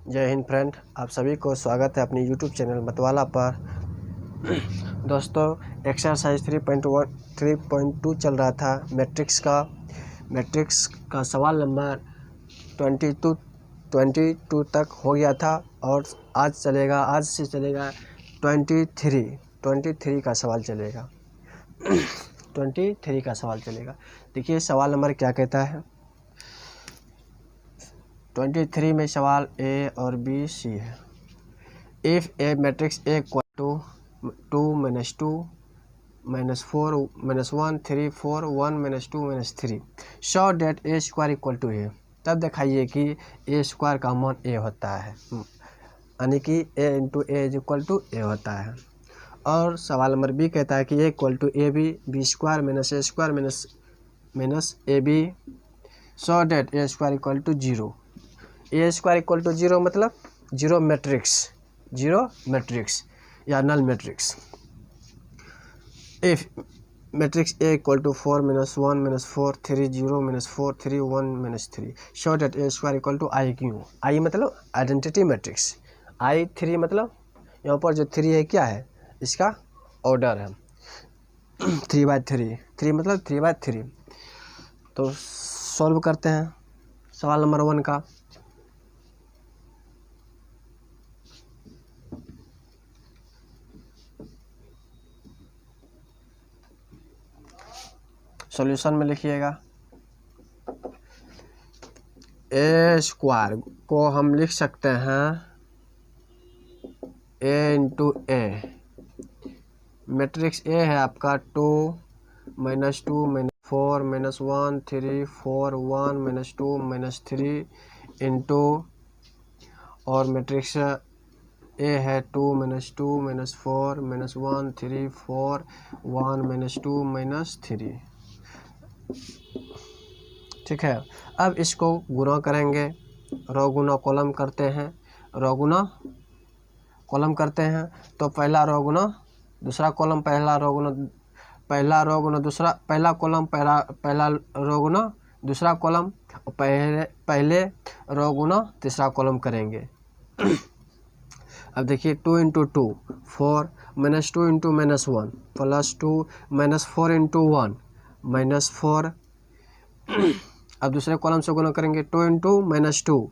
जय हिंद फ्रेंड, आप सभी को स्वागत है अपनी यूट्यूब चैनल मतवाला पर। दोस्तों, एक्सरसाइज 3.2 चल रहा था मैट्रिक्स का सवाल नंबर 22 तक हो गया था और आज से चलेगा 23 का सवाल चलेगा। 23 का सवाल चलेगा। देखिए सवाल नंबर क्या कहता है। 23 में सवाल ए और बी सी है। If A matrix A equal to 2 - 2 - 4 - 1 3 4 1 - 2 - 3 show that A square equal to A, तब दिखाइए कि ए स्क्वायर का मान ए होता है, यानी कि A into A is equal to A होता है। और सवाल नंबर बी कहता है कि A equal to A B square minus A square minus A B show that A square equal to 0। A square equal to 0 मतलब जीरो मैट्रिक्स या null matrix. If matrix A equal to 4 - 1 - 4 3 0 - 4 3 1 - 3 show that A square equal to I Q. I मतलब identity matrix, आई 3 मतलब यहाँ पर जो 3 है क्या है, इसका ऑर्डर है 3/3, 3 मतलब 3/3। तो सॉल्व करते हैं सवाल नंबर 1 का। सॉल्यूशन में लिखिएगा ए स्क्वायर को हम लिख सकते हैं ए इंटू ए। मैट्रिक्स ए है आपका 2 - 2 - 4 - 1 3 4 1 - 2 - 3 इंटू, और मैट्रिक्स ए है 2 - 2 - 4 - 1 3 4 1 - 2 - 3। ठीक है, अब इसको गुणा करेंगे, रो गुना कॉलम करते हैं, रो गुना कॉलम करते हैं। तो पहला रो गुना दूसरा कॉलम, पहला रो गुना दूसरा, पहला कॉलम पहला रो गुना दूसरा कॉलम, और पहले रो गुना तीसरा कॉलम करेंगे। अब देखिए 2 × 2 4 - 2 × -1 + 2 - 4 × 1 -4। अब दूसरे कॉलम से गुना करेंगे 2 × -2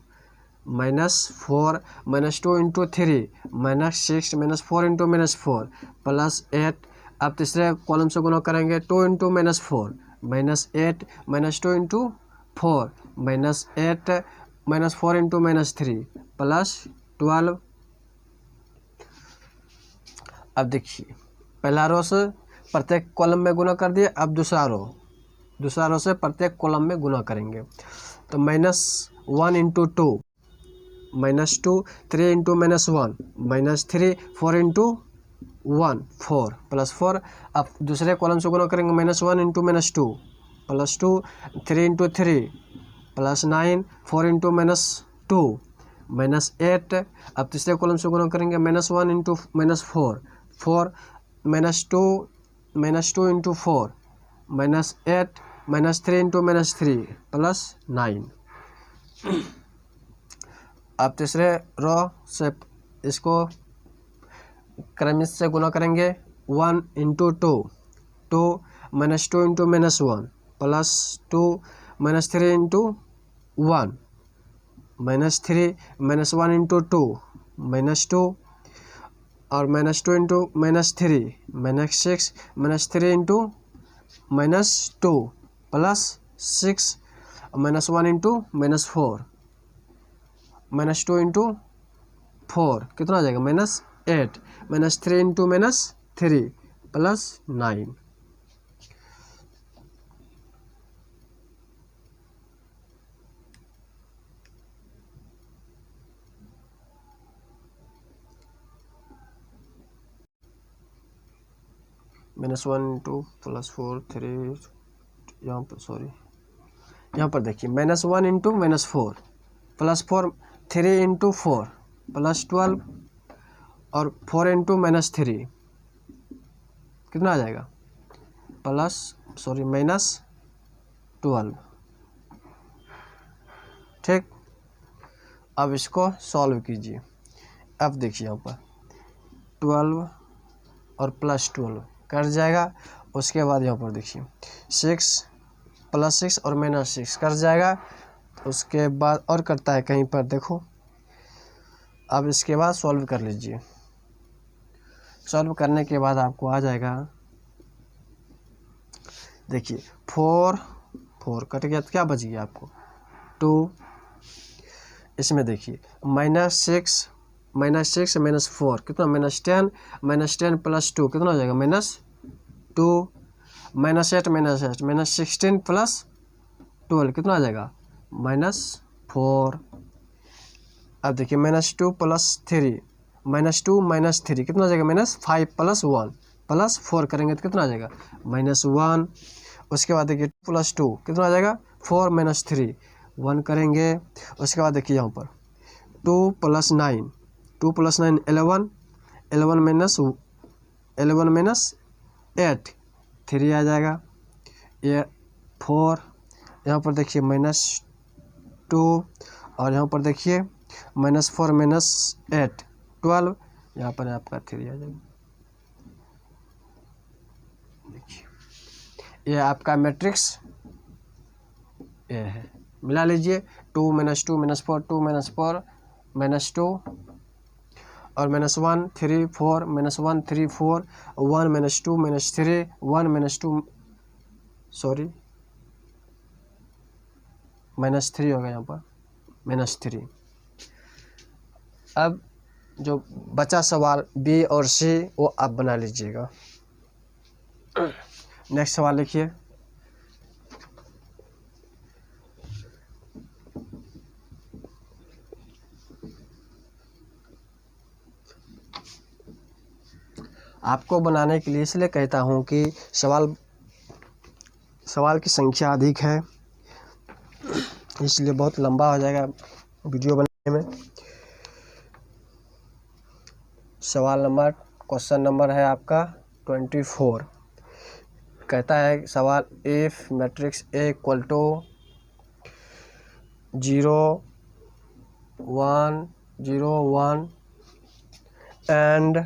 -4 -2 × 3 -6 -4 × -4 +8। अब तीसरे कॉलम से गुना करेंगे 2 × -4 -8 -2 × 4 -8 -4 × -3 +12। अब देखिए पहला रो से प्रत्येक कॉलम में गुना कर दिए, अब दूसरा रो से प्रत्येक कॉलम में गुना करेंगे। तो -1 × 2 -2 3 × -1 -3 4 × 1 4 +4। अब दूसरे कॉलम से गुना करेंगे -1 × -2 +2 3 × 3 +9 4 × -2 -8। अब तीसरे कॉलम से गुना करेंगे -1 × -4 4 -2 × 4 -8 -3 × -3 +9। अब तीसरे रो से इसको क्रमिक से गुना करेंगे 1 × 2 2 -2 × -1 +2 -3 × 1 -3 -1 × 2 -2, और -2 × -3 -6 -3 × -2 +6 -1 × -4 -2 × 4 कितना आ जाएगा -8 -3 × -3 +9। -1 × +4 3 यहाँ पर देखिए -1 × -4 +4 3 × 4 +12, और 4 × -3 कितना आ जाएगा -12। ठीक, अब इसको सॉल्व कीजिए। अब देखिए यहाँ पर 12 और प्लस 12 कट जाएगा। उसके बाद यहाँ पर देखिए 6 प्लस 6 और माइनस 6 कट जाएगा। उसके बाद और करता है कहीं पर, देखो। अब इसके बाद सॉल्व कर लीजिए। सॉल्व करने के बाद आपको आ जाएगा, देखिए 4 कट गया तो क्या बच गया आपको 2। इसमें देखिए -6 -4 कितना, -10 -10 प्लस 2 कितना हो जाएगा -2। -8 -16 प्लस 12 कितना आ जाएगा -4। अब देखिए -2 प्लस 3 -2 -3 कितना आ जाएगा -5 प्लस 1 प्लस 4 करेंगे तो कितना आ जाएगा -1। उसके बाद देखिए 2 प्लस 2 कितना आ जाएगा 4 -3 1 करेंगे। उसके बाद देखिए यहाँ पर 2 प्लस 9 11 11 माइनस 8 3 आ जाएगा। ये 4 यहाँ पर देखिए -2 और यहाँ पर देखिए -4 -8 12 यहाँ पर आपका 3 आ जाएगा। देखिए ये आपका मैट्रिक्स ये है, मिला लीजिए 2 -2 -4 2 -4 -2 और -1 3 4 -1 3 4 1 -2 -3 1 -2 सॉरी -3 होगा यहाँ पर -3। अब जो बचा सवाल बी और सी वो आप बना लीजिएगा। नेक्स्ट सवाल लिखिए। आपको बनाने के लिए इसलिए कहता हूँ कि सवाल की संख्या अधिक है, इसलिए बहुत लंबा हो जाएगा वीडियो बनाने में। क्वेश्चन नंबर है आपका 24। कहता है सवाल if matrix A equal to 0 1 0 1 and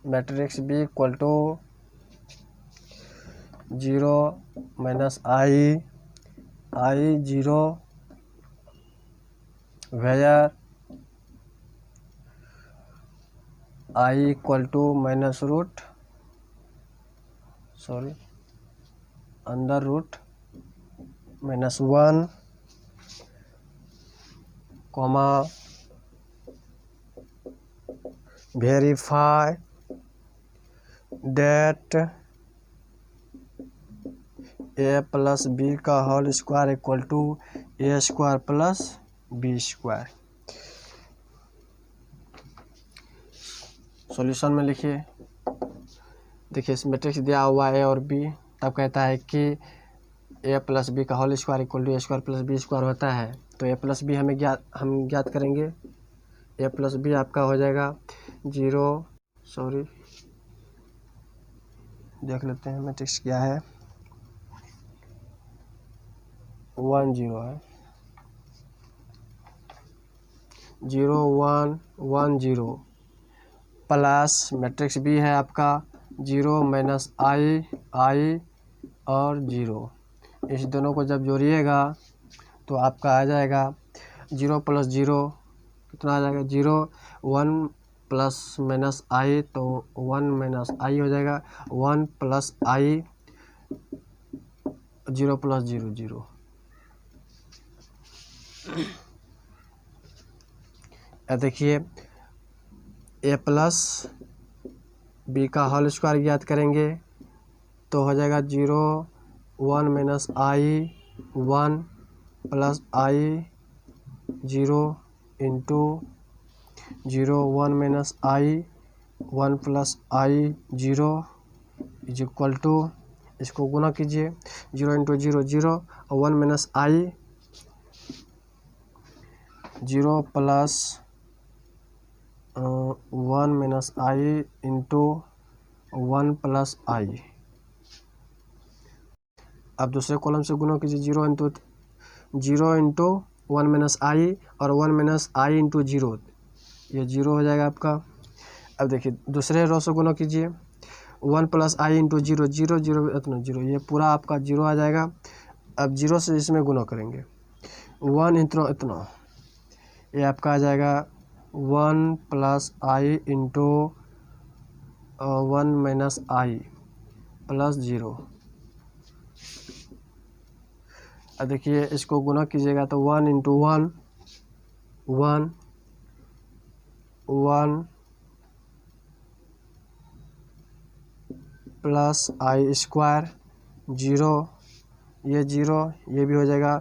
matrix B equal to 0 -i 0 where i equal to under root -1 comma verify that a plus B का whole square equal to a square plus B square. Solution में लिखिए। देखिए इस matrix दिया हुआ है a और b, तब कहता है कि a प्लस बी का whole square equal to a square plus B square होता है। तो a प्लस बी हम ज्ञात करेंगे। a प्लस बी आपका हो जाएगा 0 देख लेते हैं मैट्रिक्स क्या है 1 0 है 0 1 1 0 प्लस मैट्रिक्स बी है आपका 0 -i और 0। इस दोनों को जब जोड़िएगा तो आपका आ जाएगा 0 प्लस 0 कितना आ जाएगा 0 1 प्लस -i तो 1 -i हो जाएगा 1 प्लस i 0 प्लस 0 0। देखिए a प्लस बी का होल स्क्वायर ज्ञात करेंगे तो हो जाएगा 0 1 -i 1 plus i 0 into 0 1 -i 1 plus i 0 is equal to, इसको गुना कीजिए 0 इंटू 0 0 और 1 -i 0 plus 1 -i into 1 plus i। अब दूसरे कॉलम से गुना कीजिए 0 इंटू 1 माइनस आई और 1 माइनस आई इंटू जीरो, ये जीरो हो जाएगा आपका। अब देखिए दूसरे रो से गुना कीजिए, 1 प्लस आई इंटू जीरो, जीरो जीरो इतना जीरो, ये पूरा आपका जीरो आ जाएगा। अब जीरो से इसमें गुना करेंगे, 1 इतना इतना, ये आपका आ जाएगा 1 प्लस आई इंटू 1 माइनस आई प्लस जीरो। अब देखिए इसको गुना कीजिएगा तो 1 इंटू 1 1 1 प्लस आई स्क्वायर जीरो, ये जीरो, ये भी हो जाएगा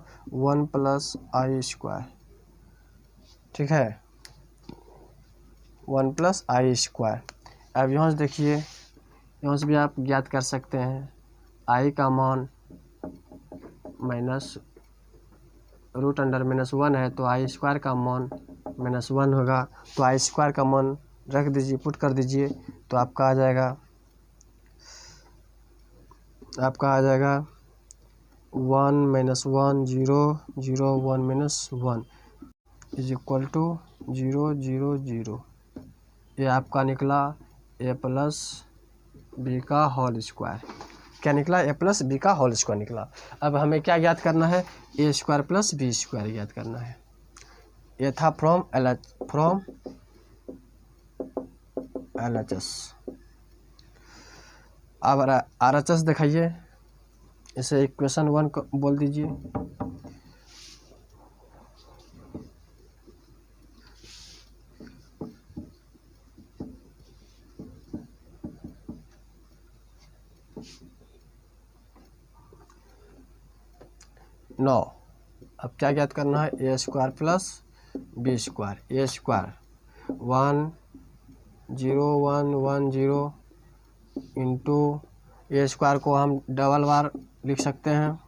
1 प्लस आई स्क्वायर, ठीक है, 1 प्लस आई स्क्वायर। अब यहाँ से देखिए, यहाँ से भी आप ज्ञात कर सकते हैं आई का मान माइनस रूट अंडर -1 है, तो आई स्क्वायर का मान -1 होगा। तो आई स्क्वायर का मान रख दीजिए, पुट कर दीजिए, तो आपका आ जाएगा 1 minus 1 0 0 1 minus 1 is equal to 0 0 0। ये आपका निकला ए प्लस बी का होल स्क्वायर। क्या निकला? ए प्लस बी का होल स्क्वायर निकला। अब हमें क्या ज्ञात करना है? A square plus B square ज्ञात करना है। ये था फ्रॉम LHS। अब RHS दिखाइए, इसे इक्वेशन 1 बोल दीजिए। नौ। अब क्या ज्ञात करना है? A square plus B square. A square 1 0 1 1 0 into A square को हम डबल बार लिख सकते हैं,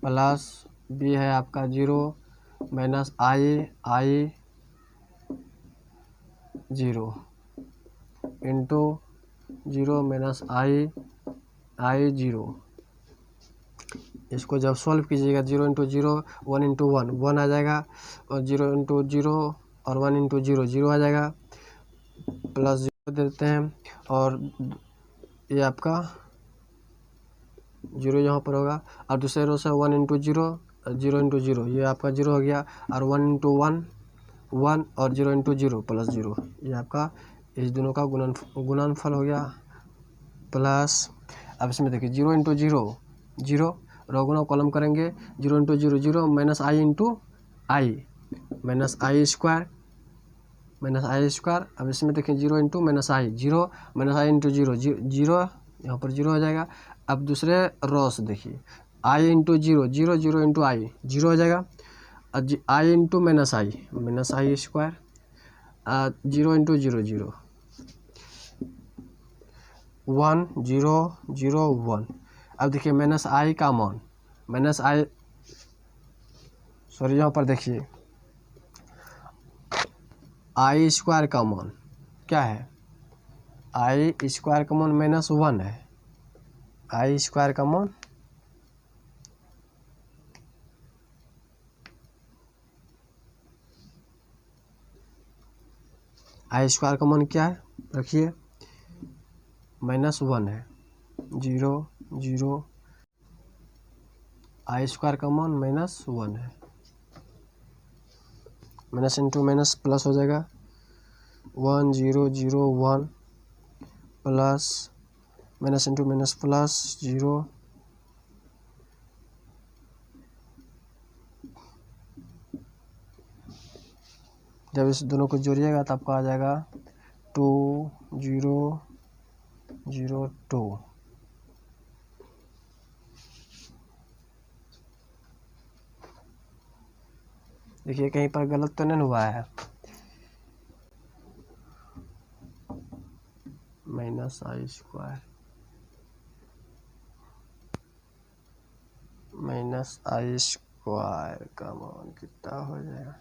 प्लस बी है आपका 0 माइनस आई 0 इंटू 0 माइनस आई 0। इसको जब सॉल्व कीजिएगा 0 इंटू 0 1 इंटू 1 1 आ जाएगा, और 0 इंटू 0 और 1 इंटू 0 0 आ जाएगा, प्लस 0 देते हैं, और ये आपका 0 यहाँ पर होगा। और दूसरे रो से 1 इंटू 0 0 इंटू 0, ये आपका 0 हो गया, और 1 इंटू 1 1 और 0 इंटू 0 प्लस 0, ये आपका इस दोनों का गुणनफल हो गया, प्लस। अब इसमें देखिए 0 इंटू 0 0, रो गुना कॉलम करेंगे, 0 इंटू 0 0 माइनस आई इंटू आई माइनस आई स्क्वायर माइनस आई स्क्वायर। अब इसमें देखिए 0 इंटू माइनस आई 0 माइनस आई इंटू 0 0, यहाँ पर 0 हो जाएगा। अब दूसरे रो से देखिए आई इंटू 0 0 0 इंटू आई 0 हो जाएगा, आई इंटू माइनस आई स्क्वायर 0 इंटू 0 0 1 0 0 1। अब देखिए माइनस आई का मान यहाँ पर देखिए आई स्क्वायर का मान क्या है? आई स्क्वायर का मान -1 है। आई स्क्वायर का मान क्या है? रखिए -1 है, 0 0, आई स्क्वायर का मान -1 है, माइनस इंटू माइनस प्लस हो जाएगा, 1 0 0 1 plus minus into minus plus 0, जब इस दोनों को जोड़िएगा तो आपका आ जाएगा 2 0 0 2। देखिए कहीं पर गलत तो नहीं हुआ है, माइनस आई स्क्वायर का मान कितना हो जाएगा?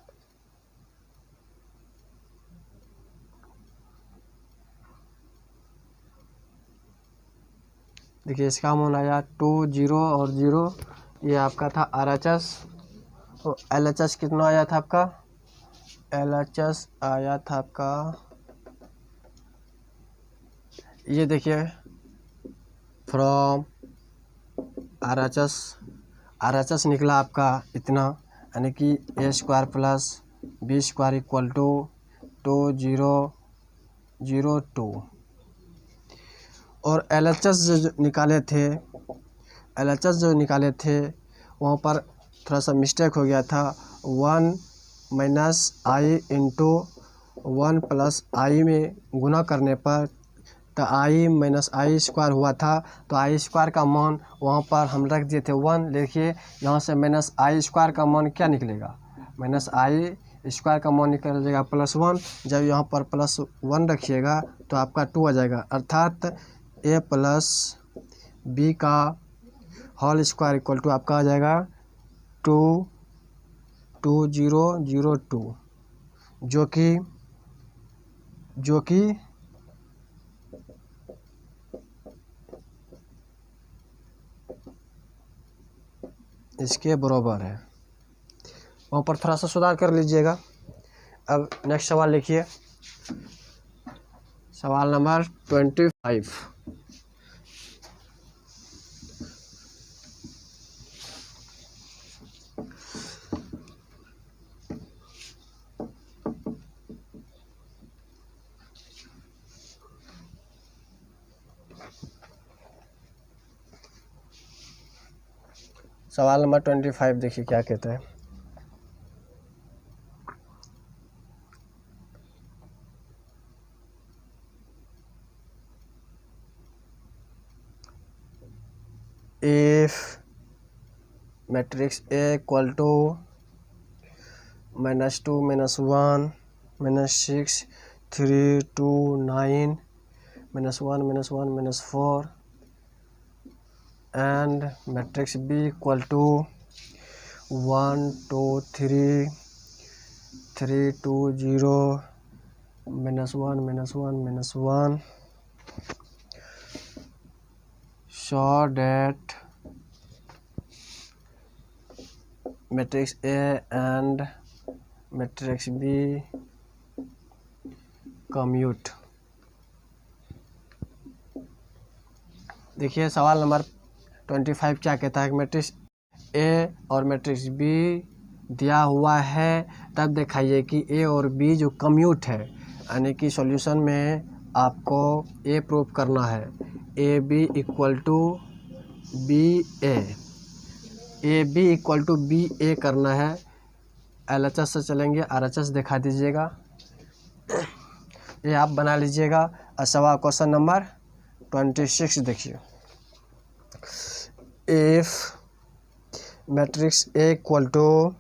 देखिए इसका मान आया 2 0 और 0, ये आपका था RHS। तो LHS कितना आया था आपका, LHS आया था आपका, ये देखिए फ्रॉम RHS निकला आपका इतना, यानी कि A² plus B² equal to 2002। और LHS जो निकाले थे वहाँ पर थोड़ा सा मिस्टेक हो गया था। 1 - i इंटू 1 + i में गुना करने पर तो i - i² हुआ था, तो i² का मान वहाँ पर हम रख दिए थे 1। देखिए यहाँ से -i² का मान क्या निकलेगा, -i² का मान निकलेगा +1। जब यहाँ पर +1 रखिएगा तो आपका 2 आ जाएगा, अर्थात a + b का होल स्क्वायर इक्वल टू आपका आ जाएगा 2002, जो कि इसके बराबर है। वहाँ पर थोड़ा सा सुधार कर लीजिएगा। अब नेक्स्ट सवाल लिखिए, सवाल नंबर 25। सवाल नंबर 25 देखिए क्या कहता है। If matrix A equal to -2 - 1 - 6 3 2 9 -1 - 1 - 4 and matrix B equal to 1 2 3 3 2 0 -1 -1 -1, so that matrix A and matrix B commute। देखिए सवाल नंबर 25 क्या कहता है कि मैट्रिक्स A और मैट्रिक्स B दिया हुआ है, तब दिखाइए कि A और B जो कम्यूट है, यानी कि सॉल्यूशन में आपको A प्रूव करना है। AB equal to BA, AB equal to BA करना है। LHS से चलेंगे, RHS दिखा दीजिएगा, ये आप बना लीजिएगा। सवाल क्वेश्चन नंबर 26 देखिए, if matrix A equal to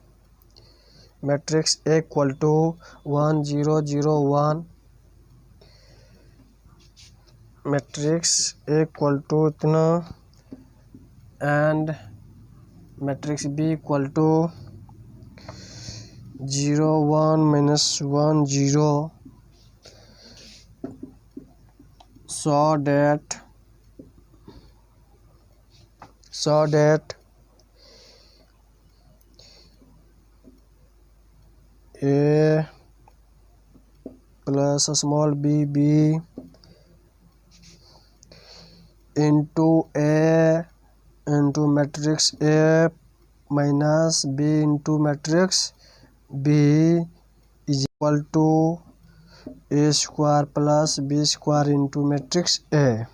1 0 0 1, matrix A equal to इतना and matrix B equal to 0 1 -1 0, so that A plus small b into A into matrix A minus B into matrix B is equal to A² plus B² into matrix A।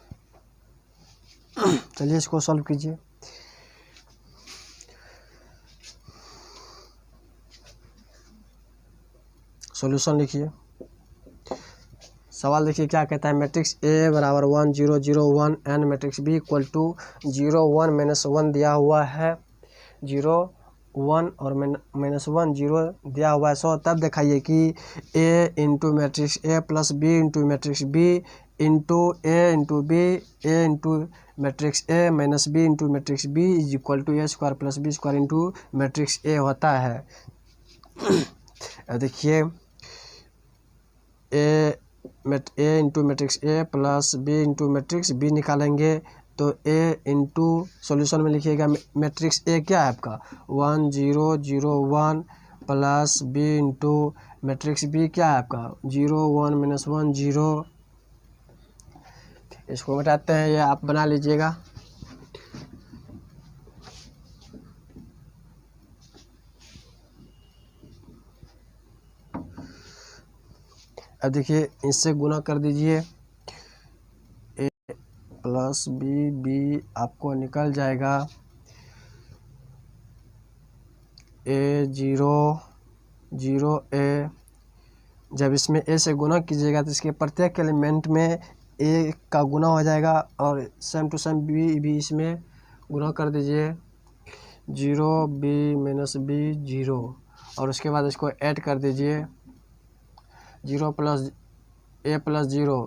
चलिए इसको solve कीजिए। Solution लिखिए। सवाल देखिए क्या कहता है, matrix A बराबर 1 0 0 1 and matrix B equal to 0 1 -1 दिया हुआ है, 0 1 और -1 0 दिया हुआ है। सो तब दिखाइए कि A into matrix A plus B into matrix B into A into B A into matrix A minus B into matrix B is equal to A² plus B² into matrix A होता है। देखिए A into matrix A plus B into matrix B निकालेंगे, तो ए into solution में लिखिएगा matrix A क्या है आपका 1 0 0 1 plus B into matrix B क्या है आपका 0 1 -1 0। इसको घटाते हैं, ये आप बना लीजिएगा। अब देखिए इससे गुना कर दीजिए, ए प्लस बी, बी आपको निकल जाएगा ए 0 0 ए। जब इसमें ए से गुना कीजिएगा तो इसके प्रत्येक एलिमेंट में ए का गुना हो जाएगा और सेम टू सेम बी भी इसमें गुना कर दीजिए 0 बी -बी 0 और उसके बाद इसको ऐड कर दीजिए 0 plus A plus 0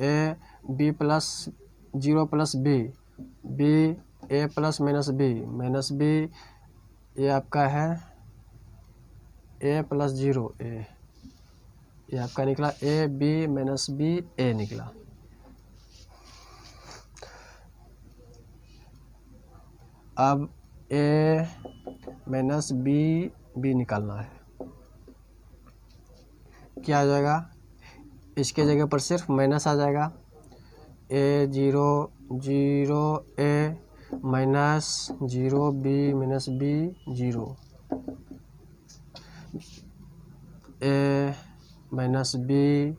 A B plus 0 plus B B A plus -B ये आपका है ए प्लस 0 ए, ये आपका निकला ए बी -बी ए निकला। अब ए -बी बी निकालना है, क्या आ जाएगा, इसके जगह पर सिर्फ माइनस आ जाएगा A 0 0 A -0 B -B 0 A -B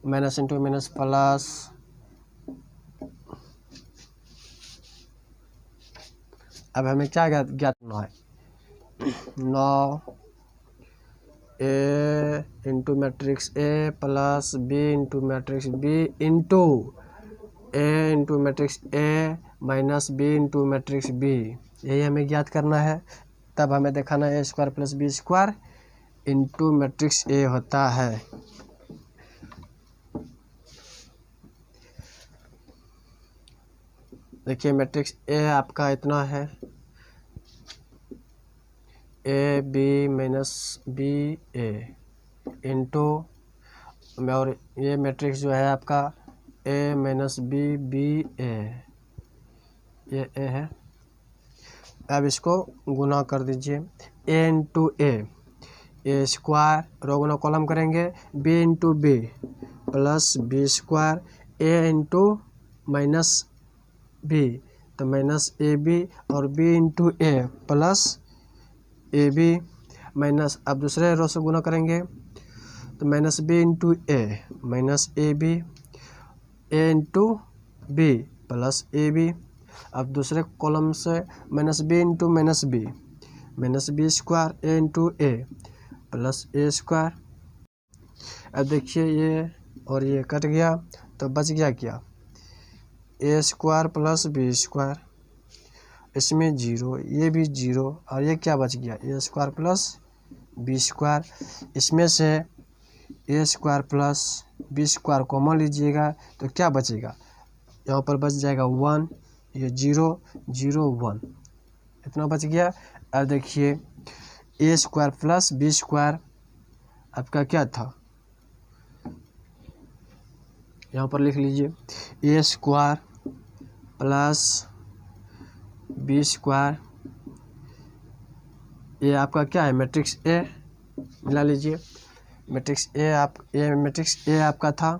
minus into minus plus अब हमें क्या ज्ञात करना है 9 A into matrix A plus B into matrix B into A into matrix A minus B into matrix B, यही हमें ज्ञात करना है। तब हमें दिखाना है A square plus B square into matrix A होता है। देखिए मैट्रिक्स ए आपका इतना है A B -B A into और ये मैट्रिक्स जो है आपका ए -बी बी ए, ये ए है। अब इसको गुना कर दीजिए A into A square row गुना कॉलम करेंगे B into B plus B square A into minus B तो माइनस ए बी और B into A plus A B minus, अब दूसरे रो से गुना करेंगे तो minus B into A minus A B A into B plus A B. अब दूसरे कॉलम से minus B square A into A plus A square. अब देखिए ये और ये कट गया तो बच गया क्या ए स्क्वायर प्लस बी स्क्वायर, इसमें 0 ये भी 0 और ये क्या बच गया A square plus B square. इसमें से A square plus B square common लीजिएगा तो क्या बचेगा, यहाँ पर बच जाएगा 1, ये 0 0 1 इतना बच गया। अब देखिए ए स्क्वायर प्लस बी स्क्वायर आपका क्या था, यहाँ पर लिख लीजिए ए स्क्वायर प्लस बी स्क्वायर, ये आपका क्या है मैट्रिक्स ए, मिला लीजिए मैट्रिक्स ए आपका था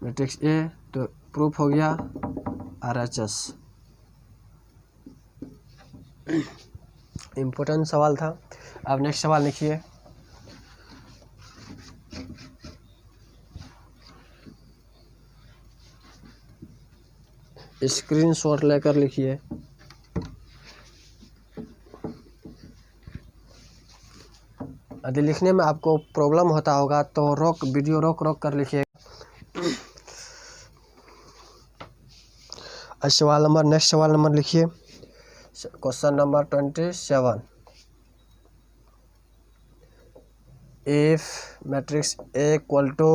मैट्रिक्स ए, तो प्रूफ हो गया RHS। इम्पोर्टेंट सवाल था। अब नेक्स्ट सवाल लिखिए स्क्रीनशॉट लेकर लिखिए। यदि लिखने में आपको प्रॉब्लम होता होगा तो वीडियो रोक कर लिखिए। नेक्स्ट सवाल नंबर लिखिए question number 27। If matrix A equal to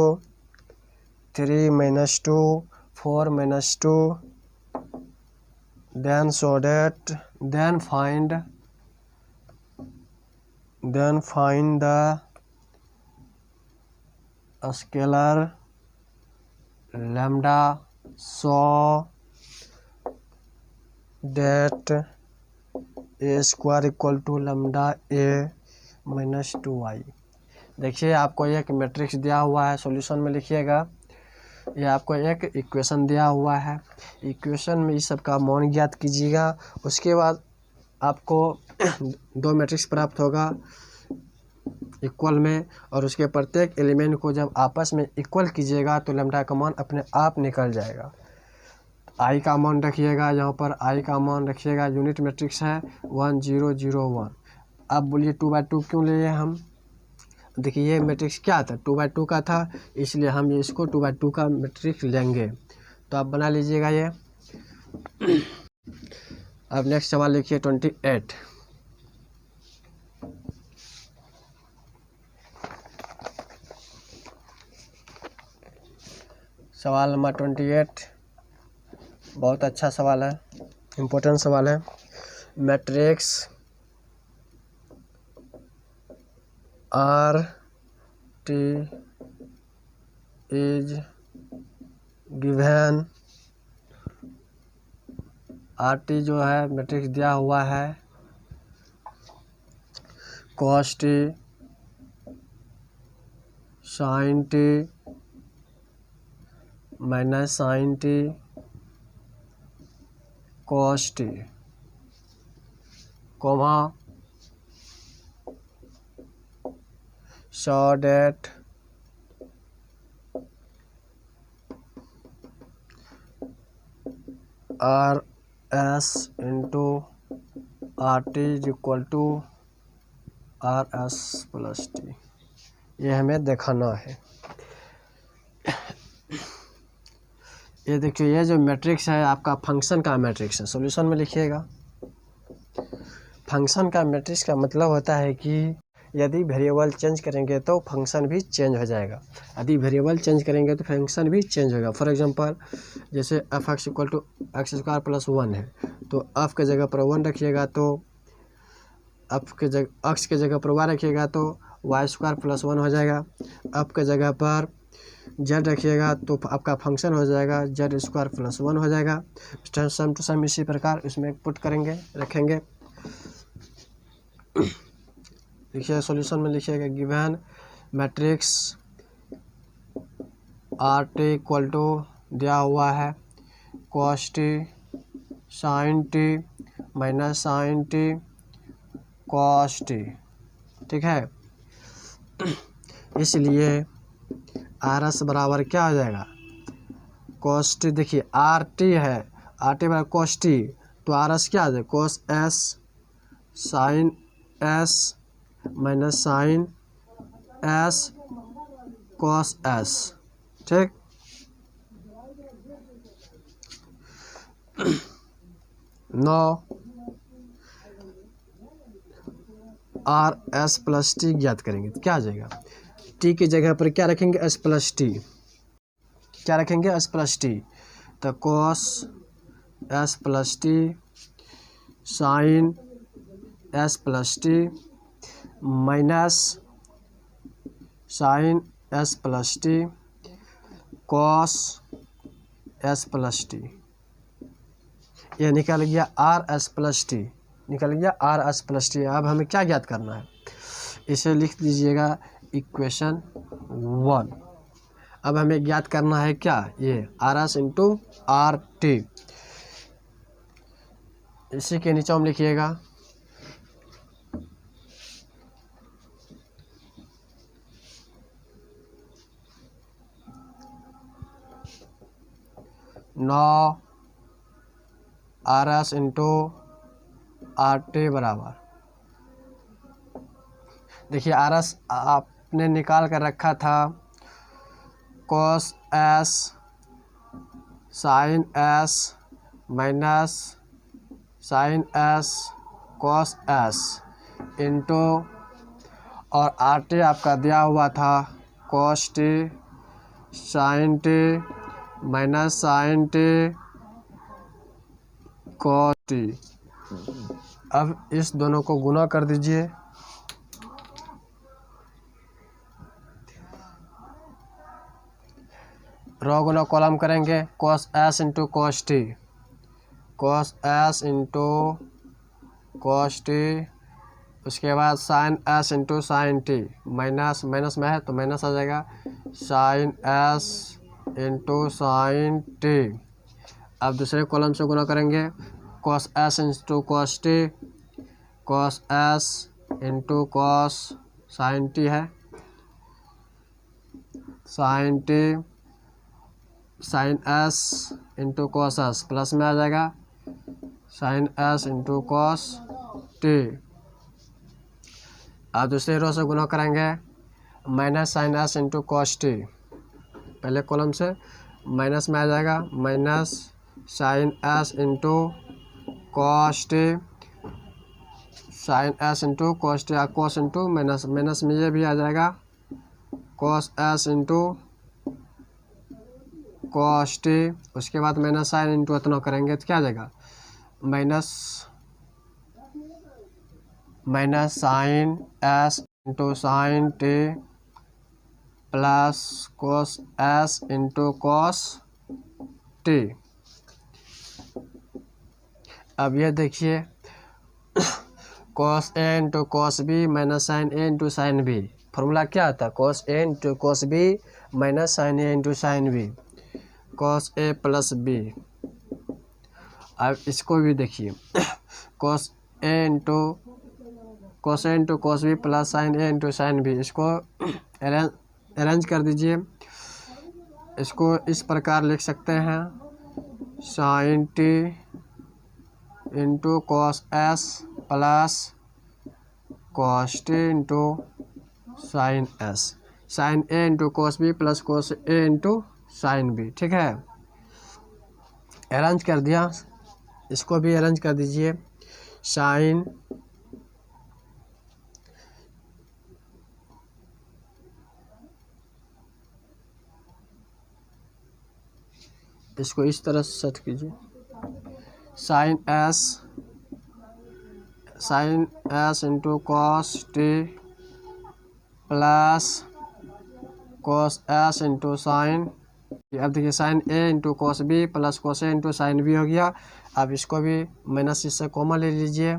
3 - 2 4 - 2 then find the scalar lambda so that A square equal to lambda A minus 2y। देखिए आपको एक मैट्रिक्स दिया हुआ है, सॉल्यूशन में लिखिएगा। ये आपको एक इक्वेशन दिया हुआ है, इक्वेशन में इस सब का मान ज्ञात कीजिएगा। उसके बाद आपको दो मैट्रिक्स प्राप्त होगा इक्वल में, और उसके प्रत्येक एलिमेंट को जब आपस में इक्वल कीजिएगा तो लैम्डा का मान अपने आप निकल जाएगा। आई का मान रखिएगा, यहाँ पर आई का मान रखिएगा, यूनिट मैट्रिक्स है 1 0 0 1। अब बोलिए 2/2 क्यों लिए हम? देखिए ये मैट्रिक्स क्या था, 2/2 का था, इसलिए हम इसको 2/2 का मैट्रिक्स लेंगे। तो आप बना लीजिएगा ये। अब नेक्स्ट सवाल लिखिए 28। सवाल नंबर 28 बहुत अच्छा सवाल है, इम्पोर्टेंट सवाल है। Matrix R T is given, R T जो है मैट्रिक्स दिया हुआ है cos T sine T minus sine T cos T, comma so that R S into R T is equal to R S plus T. ये हमें दिखाना है। ये देखिए ये जो मैट्रिक्स है आपका फंक्शन का मैट्रिक्स है, सॉल्यूशन में लिखिएगा। फंक्शन का मैट्रिक्स का मतलब होता है कि यदि वेरिएबल चेंज करेंगे तो फंक्शन भी चेंज हो जाएगा, यदि वेरिएबल चेंज करेंगे तो फंक्शन भी चेंज होगा। फॉर एग्जांपल जैसे F X equal to X square plus 1 है, तो एफ के जगह पर 1 रखिएगा तो एफ के जगह एक्स के जगह पर वाई रखिएगा तो वाई स्क्वायर प्लस 1 हो जाएगा। एफ के जगह पर जेड रखिएगा तो आपका फंक्शन हो जाएगा जेड स्क्वायर प्लस 1 हो जाएगा। सम टू सम इसी प्रकार इसमें पुट करेंगे, रखेंगे। लिखिए सॉल्यूशन में लिखिएगा given matrix R T equal to दिया हुआ है cos T sine T minus sine T cos T, ठीक है। इसलिए आर एस बराबर क्या हो जाएगा, कॉस टी। देखिए आर टी है, आर टी बराबर कॉस टी, तो आर एस क्या आ जाएगा cos S sine S minus sine S cos S, ठीक। Now R S plus T ज्ञात करेंगे तो क्या आ जाएगा, टी की जगह पर क्या रखेंगे एस प्लस टी, क्या रखेंगे एस प्लस टी, तो cos S plus T sine S plus T minus sine S plus T cos S plus T. ये निकल गया आर एस प्लस टी, निकल गया आर एस प्लस टी। अब हमें क्या ज्ञात करना है, इसे लिख दीजिएगा इक्वेशन 1। अब हमें ज्ञात करना है क्या, ये R S into R T. इसी के नीचे हम लिखिएगा now R S into R T बराबर, देखिए आर एस आपने निकाल कर रखा था cos S sine S minus sine S cos S into, और आर टी आपका दिया हुआ था cos T sine T minus sine T cos T. अब इस दोनों को गुना कर दीजिए, रो गुना कॉलम करेंगे, cos s into cos t, cos s into cos t, उसके बाद sin s into sin t, minus minus में है तो माइनस आ जाएगा, sin s into sin t। अब दूसरे कॉलम से गुना करेंगे, cos s into cos t, cos s into cos sin t है, sin t, sin s into cos s plus में आ जाएगा, sin s into cos t। अब दूसरे रो से गुना करेंगे, minus sin s into cos t, पहले column से माइनस में आ जाएगा, minus sin s into cos t, sin s into cos t, cos into minus, minus में ये भी आ जाएगा, cos s into cos t, उसके बाद माइनस साइन इंटू इतना करेंगे तो क्या आ जाएगा, minus sine s into sine t plus cos s into cos t। अब ये देखिए, cos a into cos b minus sine a into sine b, formula क्या आता है, cos a into cos b minus sine a into sine b, cos a plus b। अब इसको भी देखिए, cos a into cos b plus sine a into sine b, इसको arrange कर दीजिए। इसको इस प्रकार लिख सकते हैं, sine t into cos s plus cos t into sine s, sine a into cos b plus cos a into sine b। ठीक है, अरेंज कर दिया, इसको भी अरेंज कर दीजिए, साइन इसको इस तरह से सेट कीजिए, sine s into cos t plus cos s into sine. अब देखिए, sine a into cos b plus cos a into sine b हो गया। अब इसको भी माइनस इससे कॉमन ले लीजिए,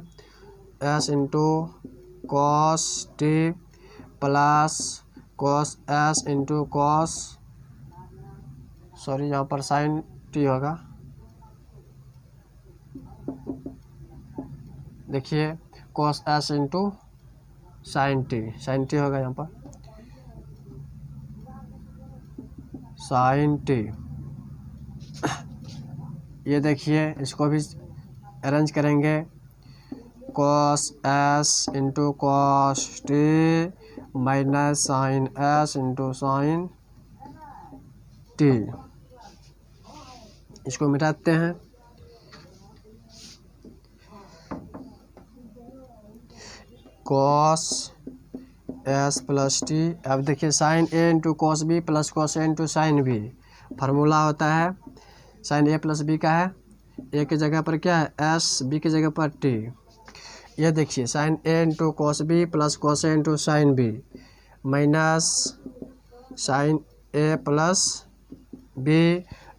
s into cos t plus cos s into cos, sorry यहाँ पर साइन t होगा, देखिए cos s into sine t होगा यहाँ पर, साइन t। ये देखिए, इसको भी अरेंज करेंगे, cos s into cos t minus sine s into sine t, इसको मिटाते हैं, cos s प्लस t। अब देखिए, sine a into cos b plus cos a into sine b, formula होता है साइन a प्लस b का है, a की जगह पर क्या है s, b की जगह पर t। ये देखिए, sine a into cos b plus cos a into sine b minus sine a plus b,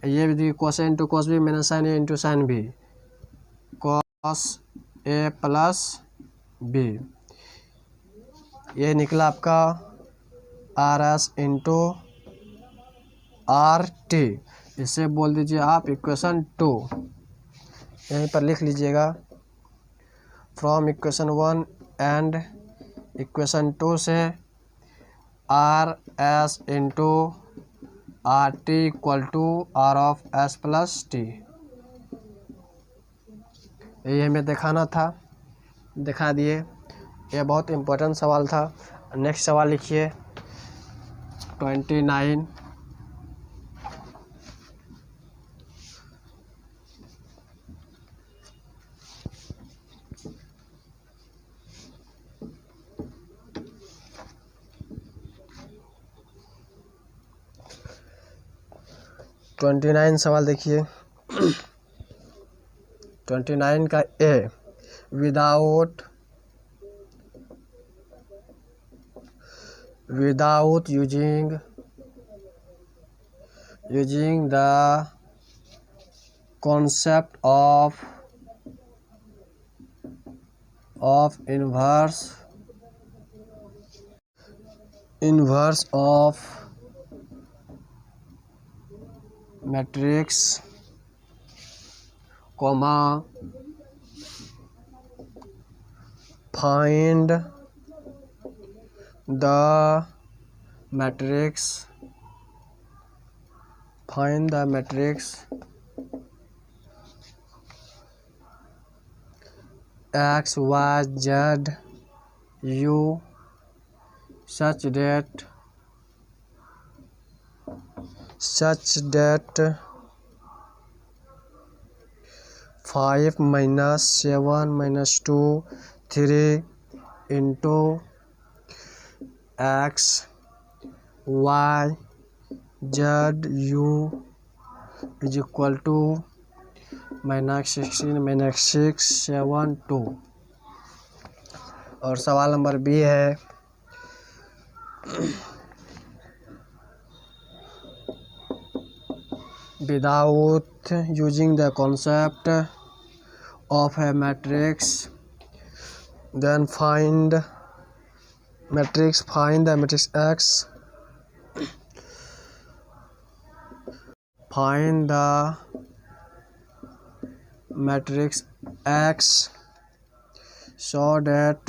ये भी देखिए cos a into cos b minus sine a into sine b, cos a plus b, ये निकला आपका R S into R T. इसे बोल दीजिए आप इक्वेशन 2, यहीं पर लिख लीजिएगा, फ्रॉम इक्वेशन 1 एंड इक्वेशन 2 से R S into R T equal to R of S plus T. ये हमें दिखाना था, दिखा दिए। ये बहुत इम्पोर्टेंट सवाल था। नेक्स्ट सवाल लिखिए 29। सवाल देखिए 29 का ए, without using using the concept of inverse of matrix, comma, find the matrix x, y, z, u such that 5 minus 7 minus 2 3 into x, y, z, u is equal to minus 16 minus 6 7 2। और सवाल नंबर B है without using the concept of a matrix, then find the matrix x, find the matrix x so that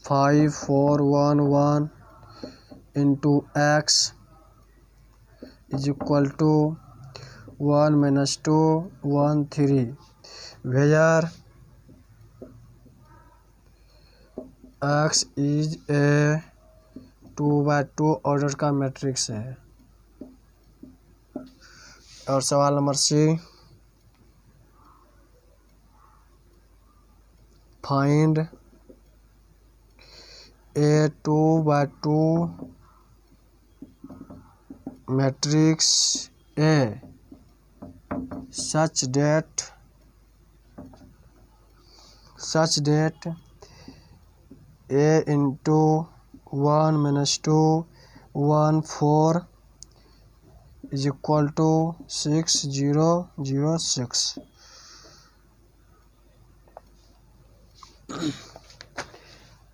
5 4 1 1 into x is equal to 1 minus 2 1 3, where x is a 2 by 2 order का matrix है। और सवाल number C, find a 2 by 2 matrix A such that A into 1 minus 2 1 4 is equal to 6 0 0 6।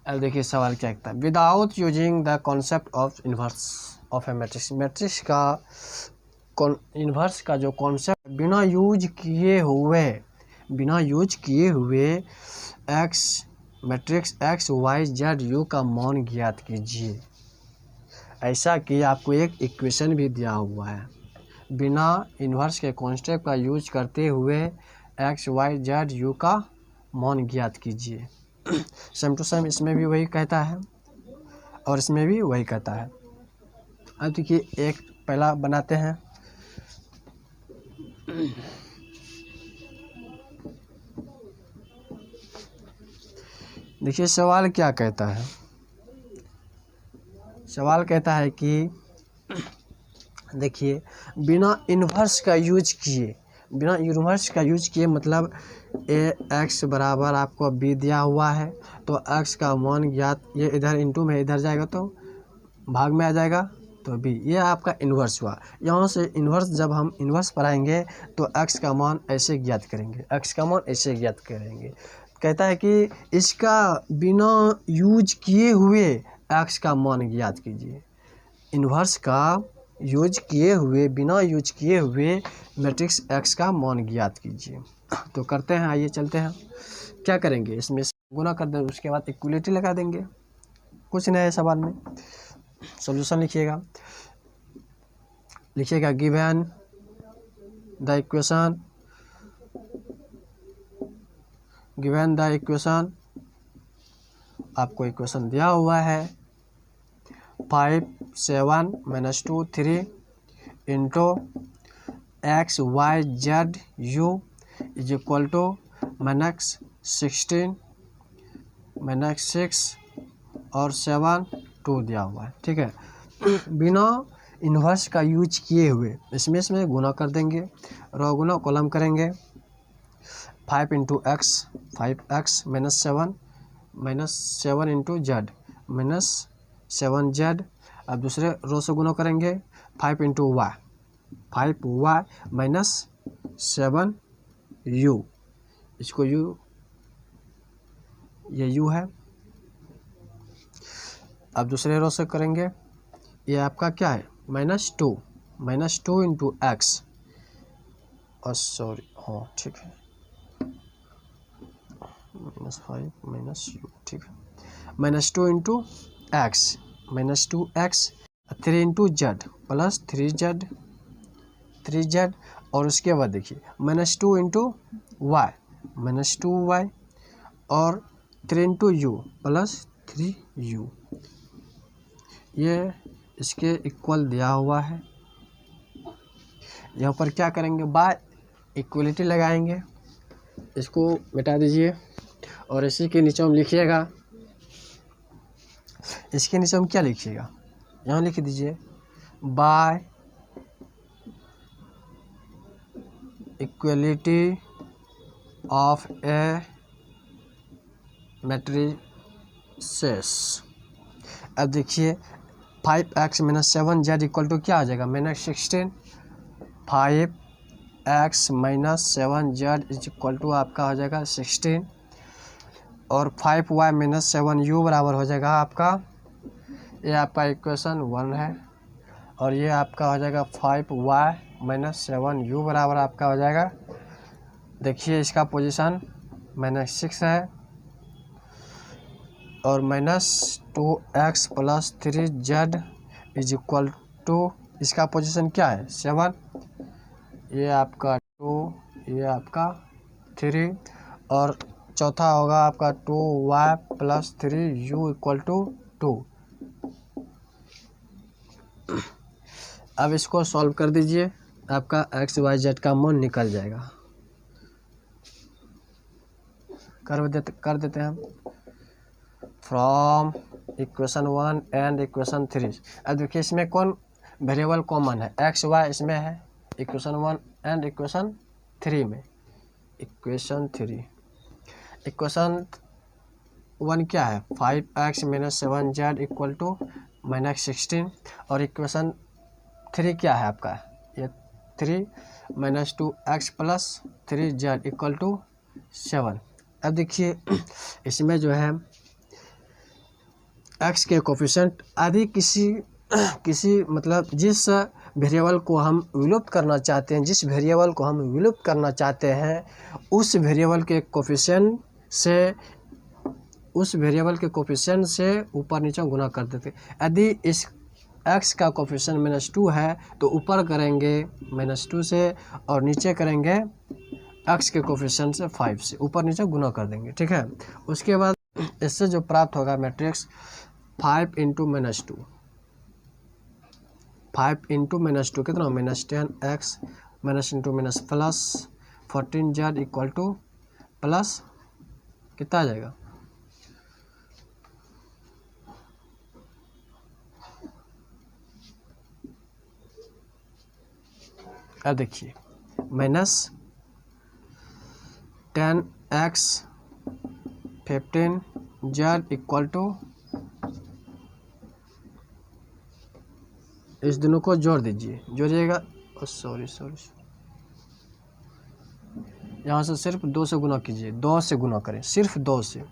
अब देखिए सवाल क्या कहता है, without using the concept of inverse of a matrix, matrix का इन्वर्स का जो कॉन्सेप्ट बिना यूज किए हुए X matrix X Y Z U का मान ज्ञात कीजिए। ऐसा कि आपको एक इक्वेशन भी दिया हुआ है, बिना इन्वर्स के कॉन्सेप्ट का यूज करते हुए एक्स वाई जेड यू का मान ज्ञात कीजिए। सेम टू सेम इसमें भी वही कहता है और इसमें भी वही कहता है। अब देखिए एक पहला बनाते हैं। देखिए सवाल क्या कहता है, सवाल कहता है कि देखिए बिना इन्वर्स का यूज किए मतलब ए एक्स बराबर आपको बी दिया हुआ है, तो एक्स का मान ज्ञात, ये इधर इंटू में इधर जाएगा तो भाग में आ जाएगा तो बी, ये आपका इन्वर्स हुआ। यहाँ से इन्वर्स जब हम इन्वर्स पढ़ाएंगे तो एक्स का मान ऐसे ज्ञात करेंगे, कहता है कि इसका बिना यूज किए हुए एक्स का मान ज्ञात कीजिए। इन्वर्स का बिना यूज किए हुए मैट्रिक्स एक्स का मान ज्ञात कीजिए। तो करते हैं, आइए चलते हैं। क्या करेंगे, इसमें गुना कर दें, उसके बाद इक्वलिटी लगा देंगे। कुछ नया सवाल में सॉल्यूशन लिखिएगा गिवन द इक्वेशन, आपको इक्वेशन दिया हुआ है 5 7 minus 2 3 into X Y Z U is equal to minus 16 minus 6 और 7 2 दिया हुआ है। ठीक है, बिना इन्वर्स का यूज किए हुए इसमें गुना कर देंगे, रो गुना कॉलम करेंगे। 5 into x 5x minus 7 into Z minus 7z, अब दूसरे रो से गुना करेंगे 5 into Y, 5y minus 7u, इसको u, ये u है। अब दूसरे रो से करेंगे, ये आपका क्या है -2 इंटू एक्स, और सॉरी हाँ ठीक है, -5 माइनस u, ठीक है, -2 into x, -2x, 3 into Z plus 3z, और उसके बाद देखिए -2 इंटू वाई, -2y, और 3 इंटू यू प्लस 3u, ये इसके इक्वल दिया हुआ है। यहाँ पर क्या करेंगे, बाय इक्वलिटी लगाएंगे, इसको मिटा दीजिए, और इसी के नीचे हम लिखिएगा, इसके नीचे हम क्या लिखिएगा, यहाँ लिख दीजिए bye equality of a matrices. अब देखिए 5x minus 7z equal to क्या आ जाएगा, -16, 5x minus 7z is equal to आपका हो जाएगा 16, और 5y माइनस 7u बराबर हो जाएगा आपका, ये आपका इक्वेशन 1 है, और ये आपका हो जाएगा 5y माइनस 7u बराबर आपका हो जाएगा, देखिए इसका पोजीशन -6 है, और -2x plus 3z is equal to, इसका पोजीशन क्या है 7, ये आपका 2, ये आपका 3, और चौथा होगा आपका 2y plus 3u equal to 2। अब इसको सॉल्व कर दीजिए, आपका x y z का मान निकल जाएगा, कर देते हैं हम, फ्रॉम इक्वेशन 1 एंड इक्वेशन 3। अब देखिए इसमें कौन वेरिएबल कॉमन है, एक्स वाई इसमें है, इक्वेशन 1 एंड इक्वेशन 3 में, इक्वेशन 1 क्या है 5x minus 7z equal to -16, और इक्वेशन 3 क्या है आपका, ये 3 -2x plus 3z equal to 7। अब देखिए इसमें जो है x के कोफिशिएंट आदि किसी मतलब जिस वेरिएबल को हम विलुप्त करना चाहते हैं, उस वेरिएबल के कोफिशिएंट से ऊपर नीचे गुना कर देते। यदि इस x का कोफिशिएंट -2 है तो ऊपर करेंगे -2 से, और नीचे करेंगे x के कोफिशिएंट से 5 से, ऊपर नीचे गुना कर देंगे, ठीक है। उसके बाद इससे जो प्राप्त होगा मैट्रिक्स 5 इंटू -2, 5 इंटू -2 कितना, -10x minus into minus plus 14z equal two plus कितना आ जाएगा, अब देखिए -10x 15z इक्वल टू, इस दोनों को जोड़ दीजिए, जोड़िएगा, सॉरी यहाँ से सिर्फ 2 से गुना कीजिए, 2 से गुना करें, सिर्फ 2 से,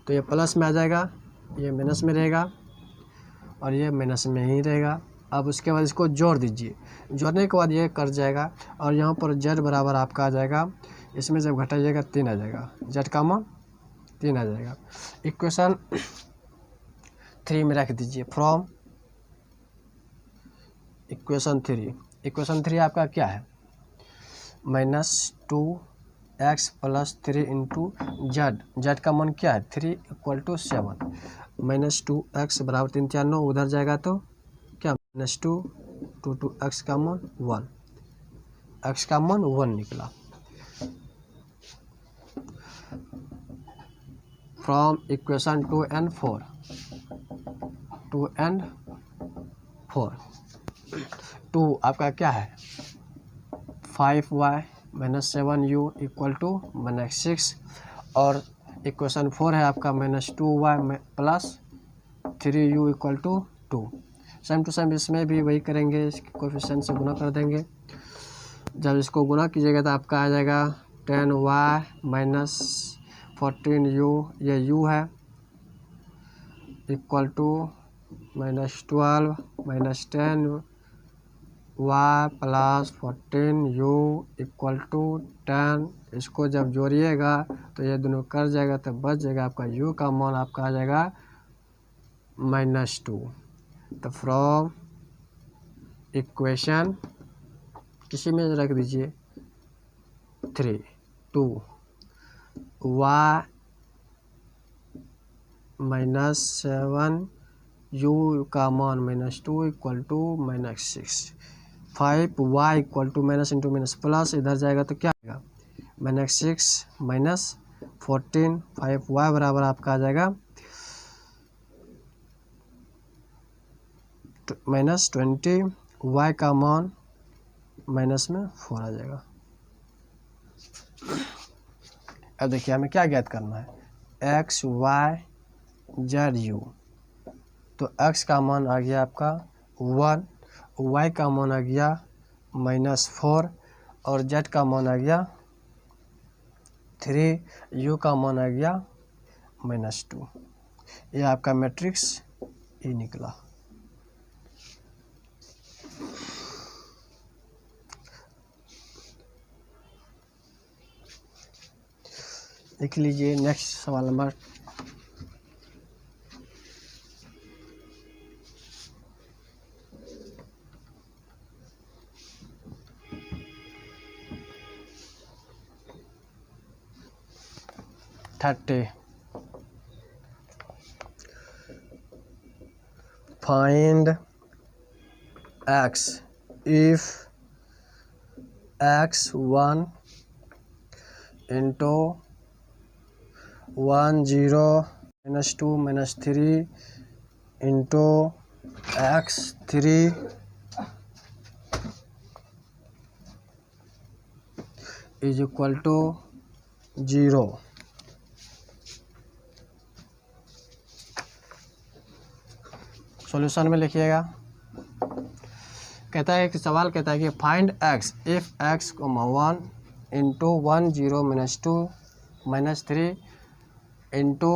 तो ये प्लस में आ जाएगा, ये माइनस में रहेगा, और ये माइनस में ही रहेगा। अब उसके बाद इसको जोड़ दीजिए, जोड़ने के बाद ये कट जाएगा, और यहाँ पर z बराबर आपका आ जाएगा, इसमें जब घटाइएगा 3 आ जाएगा, z का मान 3 आ जाएगा। इक्वेशन 3 में रख दीजिए, फ्रॉम इक्वेशन 3 आपका क्या है, -2x प्लस 3 इंटू z का मान क्या है 3 इक्वल टू 7, -2x बराबर 3 4 9, उधर जाएगा तो क्या -2 x का मान 1, x का मान 1 निकला। फ्रॉम इक्वेशन 2 and 4, 2 आपका क्या है 5y minus 7u equal to -6, और इक्वेशन 4 है आपका -2y plus 3u equal to 2। Same to same इसमें भी वही करेंगे, इसके कोएफिशिएंट से गुना कर देंगे। जब इसको गुना कीजिएगा तो आपका आ जाएगा 10y माइनस 14u, ये u है, equal to -12 minus 10y plus 14u equal to 10। इसको जब जोड़िएगा तो ये दोनों कर जाएगा, तो बच जाएगा आपका u का मान आपका आ जाएगा -2। तो फ्रॉम इक्वेशन किसी में रख दीजिए 3 2 y -7 u का मान -2 equal to -6। 5y equal to minus into minus plus, इधर जाएगा तो क्या आएगा -6 माइनस 14, 5y बराबर आपका आ जाएगा -20, y का मान माइनस में 4 आ जाएगा। अब देखिए हमें क्या ज्ञात करना है, x y z u। तो x का मान आ गया आपका 1, y का मान आ गया -4 और z का मान आ गया 3, u का मान आ गया -2। ये आपका मैट्रिक्स E निकला। लिख लीजिए नेक्स्ट सवाल number 30। Find x if x1 into 1 0 -2 -3 into x3 is equal to 0। Solution में लिखिएगा। कहता है कि सवाल कहता है कि find x if x 1 into 1 0 -2 -3 into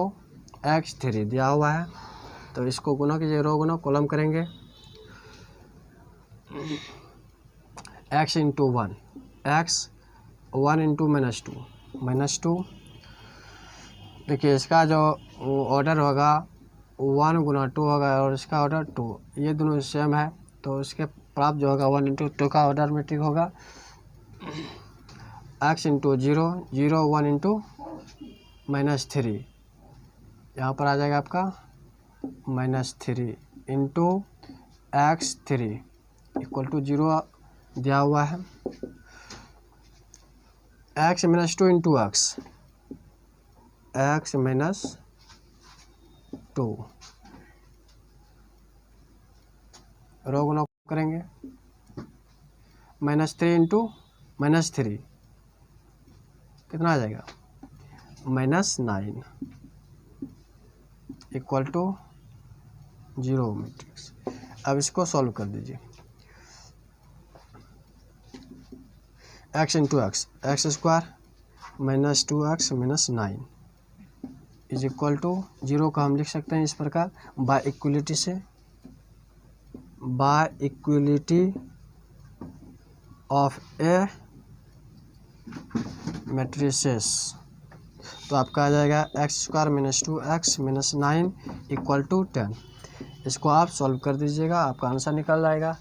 x3 दिया हुआ है। तो इसको गुना कीजिए, रो गुना कॉलम करेंगे। x इंटू 1, x 1 इंटू -2 देखिए इसका जो ऑर्डर होगा 1 गुना 2 होगा और इसका ऑर्डर 2, ये दोनों सेम है तो इसके प्राप्त जो होगा 1 इंटू 2 का ऑर्डर में ठीक होगा। x इंटू 0 0 1 इंटू -3, यहाँ पर आ जाएगा आपका -3 इंटू x3 इक्वल टू 0 दिया हुआ है। x -2 इंटू x -2 रो गुना करेंगे। -3 इंटू -3 कितना आ जाएगा -9 इक्वल टू 0 मैट्रिक्स। अब इसको सॉल्व कर दीजिए। x into x x² -2x -9 is equal to 0 का हम लिख सकते हैं इस प्रकार, बाय इक्वलिटी से, by equality of a matrices. तो आपका आ जाएगा x² -2x -9 इक्वल टू 10। इसको आप सॉल्व कर दीजिएगा, आपका आंसर निकल जाएगा।